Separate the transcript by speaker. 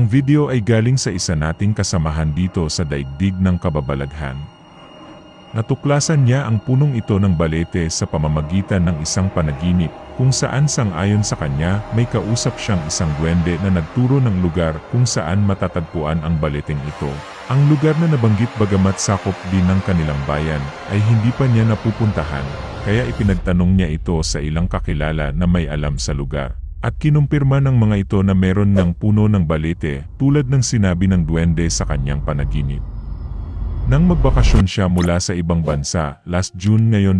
Speaker 1: Ang video ay galing sa isa nating kasamahan dito sa daigdig ng kababalaghan. Natuklasan niya ang punong ito ng balete sa pamamagitan ng isang panaginip, kung saan sang-ayon sa kanya may kausap siyang isang duwende na nagturo ng lugar kung saan matatagpuan ang baleteng ito. Ang lugar na nabanggit bagamat sakop din ng kanilang bayan, ay hindi pa niya napupuntahan, kaya ipinagtanong niya ito sa ilang kakilala na may alam sa lugar. At kinumpirma ng mga ito na meron ng puno ng balete, tulad ng sinabi ng duwende sa kanyang panaginip. Nang magbakasyon siya mula sa ibang bansa, last June ngayon